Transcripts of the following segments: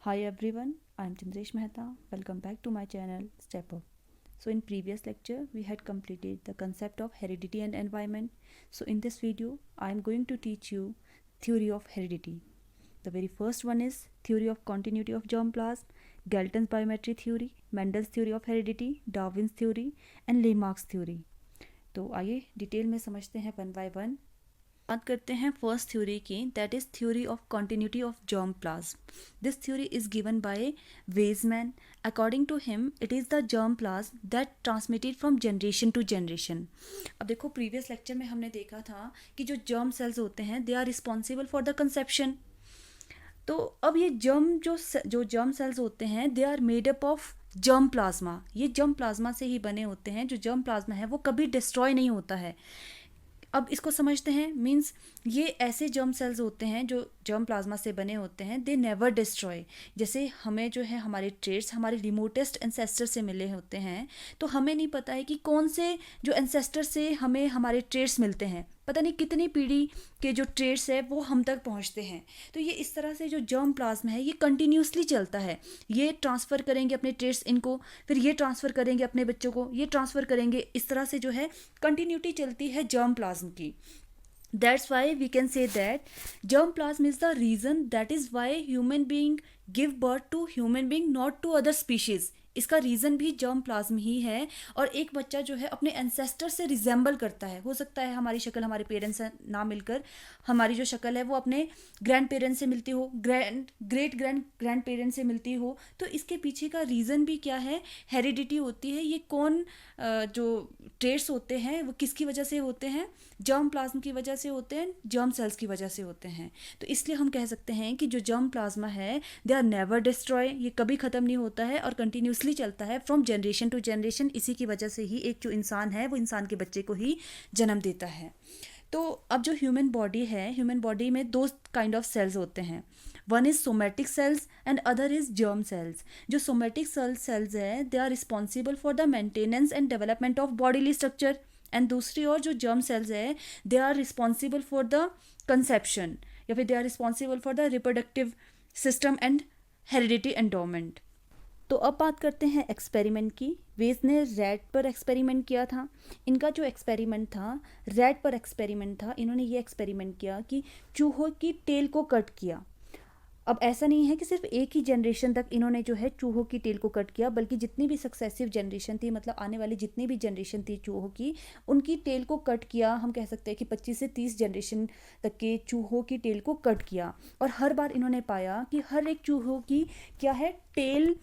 Hi everyone, I am Chandresh Mehta. Welcome back to my channel Step Up. So in previous lecture we had completed the concept of heredity and environment. So in this video I am going to teach you theory of heredity. The very first one is theory of continuity of germplasm, Galton's biometry theory, Mendel's theory of heredity, Darwin's theory and Lamarck's theory. तो आइए detail में समझते हैं one by one. बात करते हैं first theory की, that is theory of continuity of germplasm. This theory is given by Weismann. According to him it is the germplasm that transmitted from generation to generation. अब देखो previous lecture में हमने देखा था कि जो जर्म सेल्स होते हैं they are responsible for the conception. तो अब ये जो जर्म सेल्स होते हैं they are made up of germ plasma. ये जर्म प्लाज्मा से ही बने होते हैं. जो जर्म प्लाज्मा है वो कभी डिस्ट्रॉय नहीं होता है. अब इसको समझते हैं. मींस ये ऐसे जर्म सेल्स होते हैं जो जर्म प्लाज्मा से बने होते हैं. They never destroy. जैसे हमें जो है हमारे ट्रेड्स हमारे रिमोटेस्ट एंसेस्टर से मिले होते हैं, तो हमें नहीं पता है कि कौन से जो एंसेस्टर से हमें हमारे ट्रेड्स मिलते हैं. पता नहीं कितनी पीढ़ी के जो ट्रेड्स है वो हम तक पहुंचते हैं. तो ये इस तरह से जो जर्म प्लाज्मा है ये कंटिन्यूसली चलता है. ये ट्रांसफ़र करेंगे अपने ट्रेड्स इनको, फिर ये ट्रांसफ़र करेंगे अपने बच्चों को, ये ट्रांसफ़र करेंगे. इस तरह से जो है कंटिन्यूटी चलती है जर्म प्लाज्म की. That's why we can say that germplasm is the reason that is why human being give birth to human being, not to other species. इसका रीज़न भी जर्म प्लाज्म ही है. और एक बच्चा जो है अपने एंसेस्टर से रिजेंबल करता है. हो सकता है हमारी शक्ल हमारे पेरेंट्स से ना मिलकर हमारी जो शक्ल है वो अपने ग्रैंड पेरेंट्स से मिलती हो, ग्रेट ग्रैंड पेरेंट्स से मिलती हो. तो इसके पीछे का रीज़न भी क्या है? हेरिडिटी होती है. ये कौन जो ट्रेट्स होते हैं वो किसकी वजह से होते हैं? जर्म प्लाज्म की वजह से होते हैं, जर्म सेल्स की वजह से होते हैं. तो इसलिए हम कह सकते हैं कि जो जर्म प्लाज्मा है दे आर नेवर डिस्ट्रॉय. ये कभी ख़त्म नहीं होता है और कंटिन्यूसली चलता है फ्रॉम जनरेशन टू जनरेशन. इसी की वजह से ही एक जो इंसान है वो इंसान के बच्चे को ही जन्म देता है. तो अब जो ह्यूमन बॉडी है, ह्यूमन बॉडी में दो काइंड ऑफ सेल्स होते हैं. One is somatic cells and other is germ cells. जो सोमेटिक सेल्स है they are responsible for the maintenance and development of bodily structure. And दूसरी ओर जो जर्म सेल्स है they are responsible for the conception या फिर they are responsible for the reproductive system and heredity endowment. तो अब बात करते हैं एक्सपेरिमेंट की. वेज ने रैट पर एक्सपेरिमेंट किया था. इनका जो एक्सपेरिमेंट था रैट पर एक्सपेरिमेंट था. इन्होंने ये एक्सपेरिमेंट किया कि चूहों की टेल को कट किया. अब ऐसा नहीं है कि सिर्फ एक ही जनरेशन तक इन्होंने जो है चूहों की टेल को कट किया, बल्कि जितनी भी सक्सेसिव जनरेशन थी, मतलब आने वाली जितनी भी जनरेशन थी चूहों की, उनकी टेल को कट किया. हम कह सकते हैं कि 25 से 30 जनरेशन तक के चूहों की टेल को कट किया. और हर बार इन्होंने पाया कि हर एक चूहों की क्या है, टेल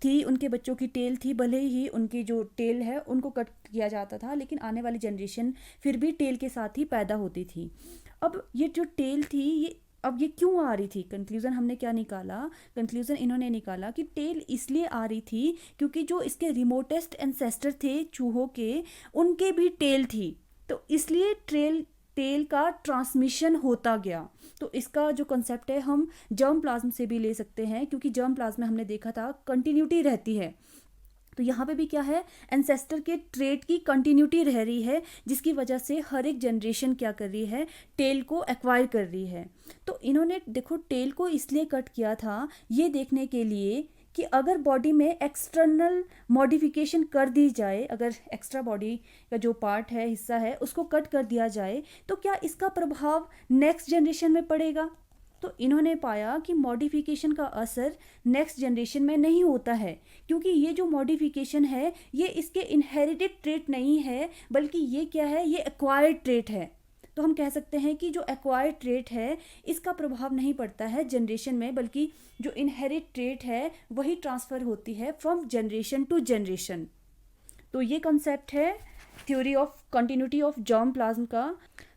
थी, उनके बच्चों की टेल थी. भले ही उनकी जो टेल है उनको कट किया जाता था, लेकिन आने वाली जनरेशन फिर भी टेल के साथ ही पैदा होती थी. अब ये जो टेल थी अब ये क्यों आ रही थी? कंक्लूज़न हमने क्या निकाला? कंक्लूज़न इन्होंने निकाला कि टेल इसलिए आ रही थी क्योंकि जो इसके रिमोटेस्ट एंसेस्टर थे चूहों के, उनके भी टेल थी. तो इसलिए टेल का ट्रांसमिशन होता गया. तो इसका जो कंसेप्ट है हम जर्म प्लाज्म से भी ले सकते हैं, क्योंकि जर्म प्लाज्म में हमने देखा था कंटिन्यूटी रहती है. तो यहाँ पे भी क्या है, एंसेस्टर के ट्रेट की कंटिन्यूटी रह रही है, जिसकी वजह से हर एक जनरेशन क्या कर रही है, टेल को एक्वायर कर रही है. तो इन्होंने देखो टेल को इसलिए कट किया था ये देखने के लिए कि अगर बॉडी में एक्सटर्नल मॉडिफिकेशन कर दी जाए, अगर एक्स्ट्रा बॉडी का जो पार्ट है, हिस्सा है, उसको कट कर दिया जाए तो क्या इसका प्रभाव नेक्स्ट जनरेशन में पड़ेगा. तो इन्होंने पाया कि मॉडिफिकेशन का असर नेक्स्ट जनरेशन में नहीं होता है, क्योंकि ये जो मॉडिफिकेशन है ये इसके इनहेरिटेड ट्रेट नहीं है, बल्कि ये क्या है, ये एक्वायर्ड ट्रेट है. तो हम कह सकते हैं कि जो एक्वायर्ड ट्रेट है इसका प्रभाव नहीं पड़ता है जनरेशन में, बल्कि जो इनहेरिट ट्रेट है वही ट्रांसफ़र होती है फ्रॉम जनरेशन टू जनरेशन. तो ये कॉन्सेप्ट है theory of continuity of germ plasm का.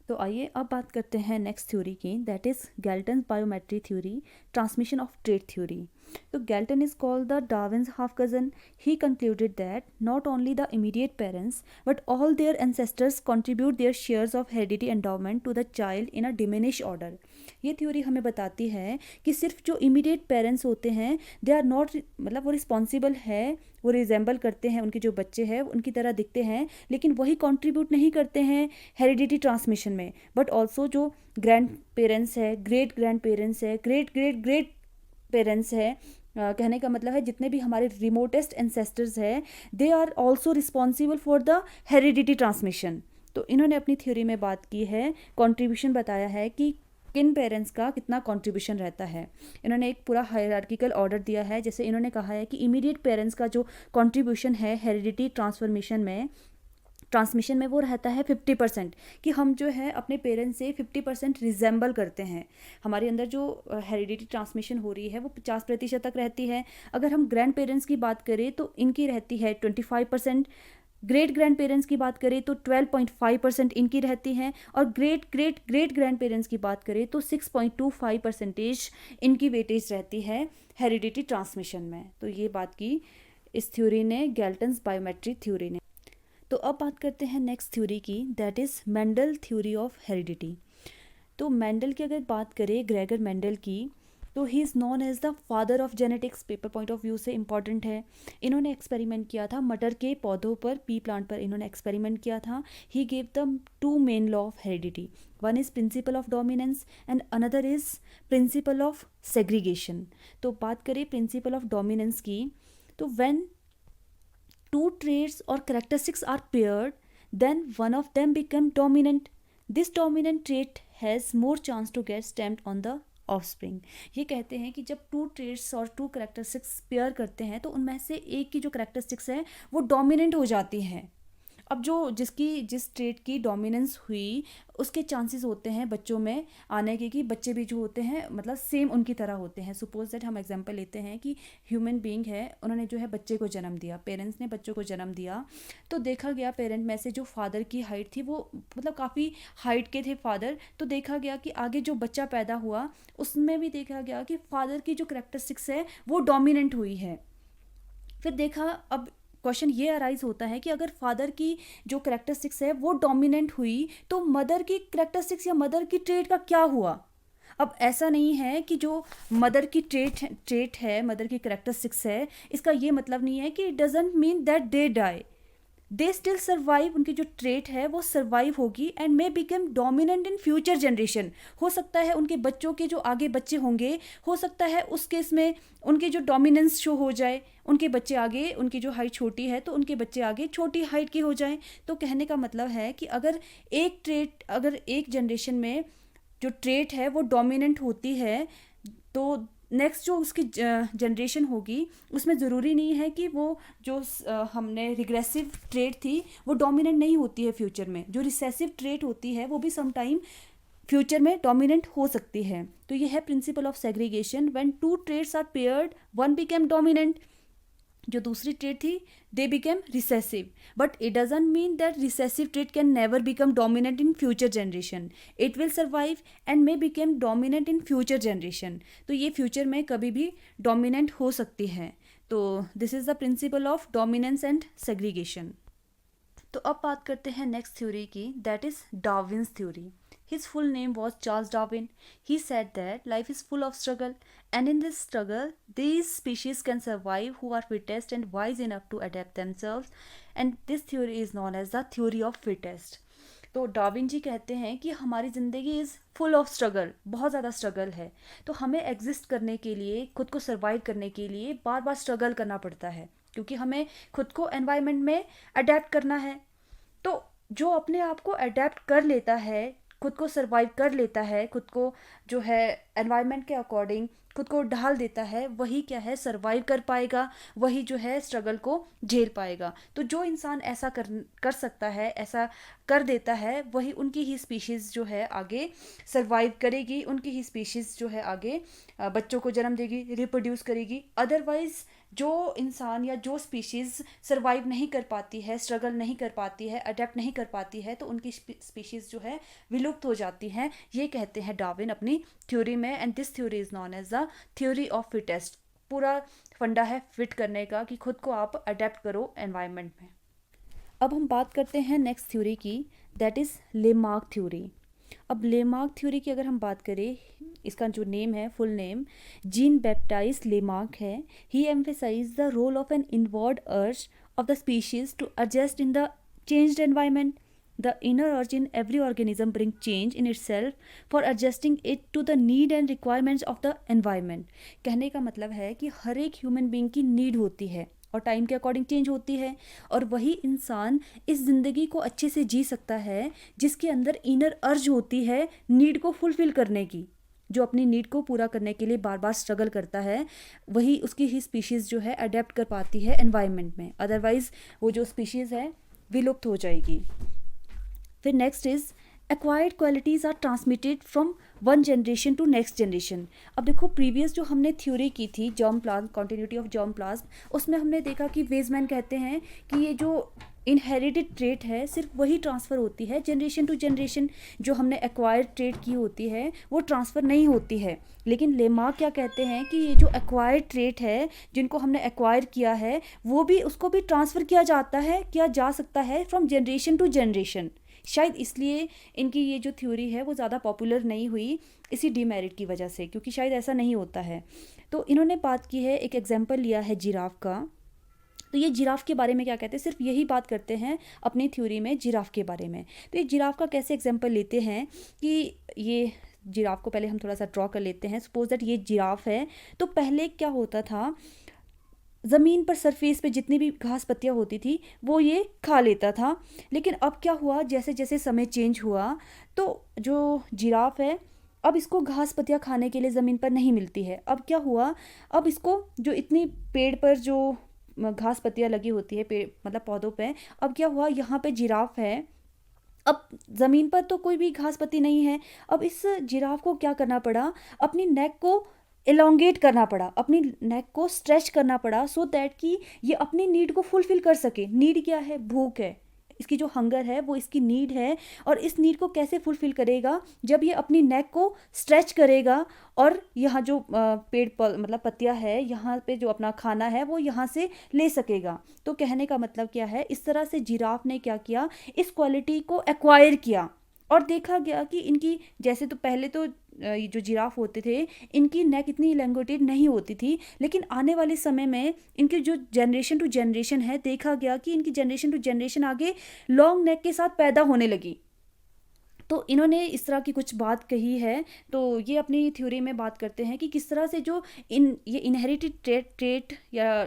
तो आइए अब बात करते हैं नेक्स्ट थ्योरी की, that is Galton biometry theory, transmission of trait theory. तो Galton is called the Darwin's half cousin. He concluded that not only the immediate parents but all their ancestors contribute their shares of heredity endowment to the child in a diminished order. ये theory हमें बताती है कि सिर्फ जो immediate parents होते हैं they are not, मतलब वो रिस्पॉन्सिबल है, वो रिजेंबल करते हैं, उनके जो बच्चे हैं उनकी तरह दिखते हैं, लेकिन वही कंट्रीब्यूट नहीं करते हैं हेरिडिटी ट्रांसमिशन में. बट ऑल्सो जो ग्रैंड पेरेंट्स है, ग्रेट ग्रैंड पेरेंट्स है, ग्रेट ग्रेट ग्रेट पेरेंट्स है, कहने का मतलब है जितने भी हमारे रिमोटेस्ट एंसेस्टर्स है, they are also responsible for the heredity transmission. तो इन्होंने अपनी थ्योरी में बात की है, कंट्रीब्यूशन बताया है कि किन पेरेंट्स का कितना कंट्रीब्यूशन रहता है। इन्होंने एक पूरा हायरार्किकल ऑर्डर दिया है। जैसे इन्होंने कहा है कि इमीडिएट पेरेंट्स का जो कंट्रीब्यूशन है हेरिडिटी ट्रांसमिशन में वो रहता है 50%, कि हम जो है अपने पेरेंट्स से 50% रिजेंबल करते हैं। हमारे अंदर जो हेरिडिटी ट्रांसमिशन हो रही है वो 50% तक रहती है। अगर हम ग्रैंड पेरेंट्स की बात करें तो इनकी रहती है 25%, ग्रेट ग्रैंड पेरेंट्स की बात करें तो 12.5% इनकी रहती हैं, और great great great grand parents की बात करें तो 6.25% इनकी वेटेज रहती है हेरिडिटी ट्रांसमिशन में। तो ये बात की इस थ्योरी ने, गैल्टन्स बायोमेट्रिक थ्योरी ने। तो अब बात करते हैं नेक्स्ट थ्योरी की, that is Mendel theory of heredity. तो मेंडल की अगर बात करें, ग्रेगर मेंडल की, तो he is known as the father of genetics. Paper point of view से इंपॉर्टेंट है। इन्होंने एक्सपेरिमेंट किया था मटर के पौधों पर, पी प्लांट पर इन्होंने एक्सपेरिमेंट किया था। He gave the 2 main law of heredity, one is principle of dominance and another is principal of segregation. तो बात करें प्रिंसिपल ऑफ डोमिनेंस की, तो when 2 traits or characteristics are paired, then one of them become dominant. This dominant trait has more chance to get stamped on the offspring. ये कहते हैं कि जब 2 traits और 2 characteristics पेयर करते हैं तो उनमें से एक की जो characteristics है वो dominant हो जाती हैं। अब जो जिस ट्रेट की डोमिनेंस हुई उसके चांसेस होते हैं बच्चों में आने के, कि बच्चे भी जो होते हैं मतलब सेम उनकी तरह होते हैं। सपोज दैट हम एग्जांपल लेते हैं कि ह्यूमन बीइंग है, उन्होंने जो है बच्चे को जन्म दिया, पेरेंट्स ने बच्चों को जन्म दिया, तो देखा गया पेरेंट में से जो फादर की हाइट थी वो मतलब काफ़ी हाइट के थे फादर। तो देखा गया कि आगे जो बच्चा पैदा हुआ उसमें भी देखा गया कि फादर की जो करेक्टरिस्टिक्स है वो डोमिनेंट हुई है। फिर देखा, अब क्वेश्चन ये अराइज होता है कि अगर फादर की जो करेक्टरिस्टिक्स है वो डोमिनेंट हुई तो मदर की करेक्टरिस्टिक्स या मदर की ट्रेट का क्या हुआ। अब ऐसा नहीं है कि जो मदर की ट्रेट है, मदर की करेक्टरिस्टिक्स है, इसका ये मतलब नहीं है कि it doesn't mean that they die, they still survive. उनकी जो ट्रेट है वो सर्वाइव होगी and may become dominant in future generation. हो सकता है उनके बच्चों के जो आगे बच्चे होंगे, हो सकता है उस केस में उनके जो डोमिनेंस शो हो जाए, उनके बच्चे आगे, उनकी जो हाइट छोटी है तो उनके बच्चे आगे छोटी हाइट के हो जाएं। तो कहने का मतलब है कि अगर एक जनरेशन में जो ट्रेट है वो डोमिनेंट होती है तो नेक्स्ट जो उसकी जनरेशन होगी उसमें ज़रूरी नहीं है कि वो जो हमने रिग्रेसिव ट्रेट थी वो डोमिनेंट नहीं होती है फ्यूचर में। जो रिसेसिव ट्रेट होती है वो भी समटाइम फ्यूचर में डोमिनेंट हो सकती है। तो ये है principle of segregation, when 2 traits are paired one became dominant, जो दूसरी ट्रेट थी they became recessive, but it doesn't mean that recessive trait can never become dominant in future generation. It will survive and may became dominant in future generation. तो ये future में कभी भी dominant हो सकती है। तो this is the principle of dominance and segregation. तो अब बात करते हैं नेक्स्ट थ्योरी की, that is Darwin's theory. His full name was Charles Darwin. He said that life is full of struggle, and in this struggle, these species can survive who are fittest and wise enough to adapt themselves. And this theory is known as the theory of fittest. तो Darwin जी कहते हैं कि हमारी ज़िंदगी is full of struggle, बहुत ज़्यादा struggle है। तो हमें एग्जिस्ट करने के लिए, खुद को सर्वाइव करने के लिए बार बार स्ट्रगल करना पड़ता है, क्योंकि हमें खुद को एनवायरनमेंट में अडेप्ट करना है। तो जो अपने आप को अडेप्ट कर लेता है, खुद को सर्वाइव कर लेता है, खुद को जो है एनवायरनमेंट के अकॉर्डिंग खुद को ढाल देता है, वही क्या है सर्वाइव कर पाएगा, वही जो है स्ट्रगल को झेल पाएगा। तो जो इंसान ऐसा कर सकता है, ऐसा कर देता है, वही उनकी ही स्पीशीज़ जो है आगे सर्वाइव करेगी, उनकी ही स्पीशीज़ जो है आगे बच्चों को जन्म देगी, रिप्रोड्यूस करेगी। अदरवाइज़ जो इंसान या जो स्पीशीज़ सर्वाइव नहीं कर पाती है, स्ट्रगल नहीं कर पाती है, अडेप्ट नहीं कर पाती है, तो उनकी स्पीशीज़ जो है विलुप्त हो जाती हैं। ये कहते हैं डार्विन अपनी थ्योरी में, and this theory is known as the theory of fittest. पूरा फंडा है फिट करने का कि खुद को आप अडेप्ट करो एनवायरनमेंट में। अब हम बात करते हैं नेक्स्ट थ्योरी की, दैट इज़ लेमार्क थ्योरी। अब लेमार्क थ्योरी की अगर हम बात करें, इसका जो नेम है, full name Jean Baptiste Lamarck है। He emphasise the role of an inward urge of the species to adjust in the changed environment. The inner urge in every organism bring change in itself for adjusting it to the need and requirements of the environment. कहने का मतलब है कि हर एक human being की need होती है और टाइम के अकॉर्डिंग चेंज होती है, और वही इंसान इस ज़िंदगी को अच्छे से जी सकता है जिसके अंदर इनर अर्ज होती है नीड को फुलफ़िल करने की, जो अपनी नीड को पूरा करने के लिए बार बार स्ट्रगल करता है, वही उसकी ही स्पीशीज़ जो है अडेप्ट कर पाती है एनवायरनमेंट में, अदरवाइज़ वो जो स्पीशीज़ है विलुप्त हो जाएगी। फिर next is acquired qualities are transmitted from one generation to next generation. अब देखो प्रीवियस जो हमने थ्योरी की थी germ plasm, continuity of germ plasm, उसमें हमने देखा कि वेजमैन कहते हैं कि ये जो इनहेरिटेड ट्रेट है सिर्फ वही ट्रांसफ़र होती है, जनरेशन टू जनरेशन जो हमने एक्वायर्ड ट्रेट की होती है वो ट्रांसफ़र नहीं होती है। लेकिन लेमार्क क्या कहते हैं कि ये जो एक्वायर्ड ट्रेट है जिनको हमने एक्वायर किया है वो भी, उसको भी ट्रांसफ़र किया जा सकता है फ्रॉम जनरेशन टू जनरेशन। शायद इसलिए इनकी ये जो थ्योरी है वो ज़्यादा पॉपुलर नहीं हुई इसी डीमेरिट की वजह से, क्योंकि शायद ऐसा नहीं होता है। तो इन्होंने बात की है, एक एग्जांपल लिया है जिराफ का। तो ये जिराफ के बारे में क्या कहते हैं, सिर्फ यही बात करते हैं अपनी थ्योरी में जिराफ के बारे में। तो ये जिराफ का कैसे एग्जांपल लेते हैं कि ये जिराफ को पहले हम थोड़ा सा ड्रॉ कर लेते हैं। सपोज दैट ये जिराफ है, तो पहले क्या होता था, ज़मीन पर सरफेस पे जितनी भी घास पत्तियाँ होती थी वो ये खा लेता था। लेकिन अब क्या हुआ, जैसे जैसे समय चेंज हुआ तो जो जिराफ है अब इसको घास पत्तियाँ खाने के लिए ज़मीन पर नहीं मिलती है। अब क्या हुआ, अब इसको जो इतनी पेड़ पर जो घास पत्तियाँ लगी होती है, पेड़ मतलब पौधों पे, अब क्या हुआ, यहाँ पे जिराफ है, अब ज़मीन पर तो कोई भी घास पत्ती नहीं है। अब इस जिराफ को क्या करना पड़ा, अपनी नेक को एलोंगेट करना पड़ा, अपनी नेक को स्ट्रेच करना पड़ा, सो दैट कि ये अपनी नीड को फुलफ़िल कर सके। नीड क्या है, भूख है, इसकी जो हंगर है वो इसकी नीड है। और इस नीड को कैसे फुलफ़िल करेगा, जब ये अपनी नेक को स्ट्रेच करेगा और यहाँ जो पेड़ मतलब पत्तियाँ है यहाँ पे जो अपना खाना है वो यहाँ से ले सकेगा। तो कहने का मतलब क्या है, इस तरह से जिराफ ने क्या किया, इस क्वालिटी को एक्वायर किया। और देखा गया कि इनकी जैसे, तो पहले तो जो जिराफ होते थे इनकी नेक इतनी इलेंगोटेड नहीं होती थी, लेकिन आने वाले समय में इनकी जो जनरेशन टू जनरेशन है, देखा गया कि इनकी जनरेशन टू जनरेशन आगे लॉन्ग नेक के साथ पैदा होने लगी। तो इन्होंने इस तरह की कुछ बात कही है। तो ये अपनी थ्योरी में बात करते हैं कि किस तरह से जो ये इनहेरिटेड ट्रेट या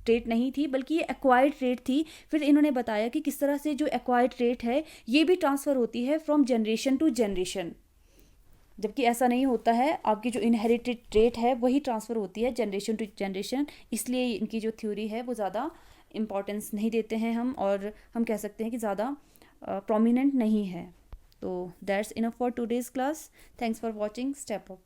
ट्रेट नहीं थी बल्कि ये एक्वायर्ड ट्रेट थी। फिर इन्होंने बताया कि किस तरह से जो एक्वायर्ड ट्रेट है ये भी ट्रांसफ़र होती है फ्रॉम जनरेशन टू जनरेशन, जबकि ऐसा नहीं होता है। आपकी जो इनहेरिटेड ट्रेट है वही ट्रांसफ़र होती है जनरेशन टू जनरेशन। इसलिए इनकी जो थ्योरी है वो ज़्यादा इम्पॉर्टेंस नहीं देते हैं हम, और हम कह सकते हैं कि ज़्यादा प्रोमिनेंट नहीं है। तो that's enough for today's class. Thanks for watching. Step up.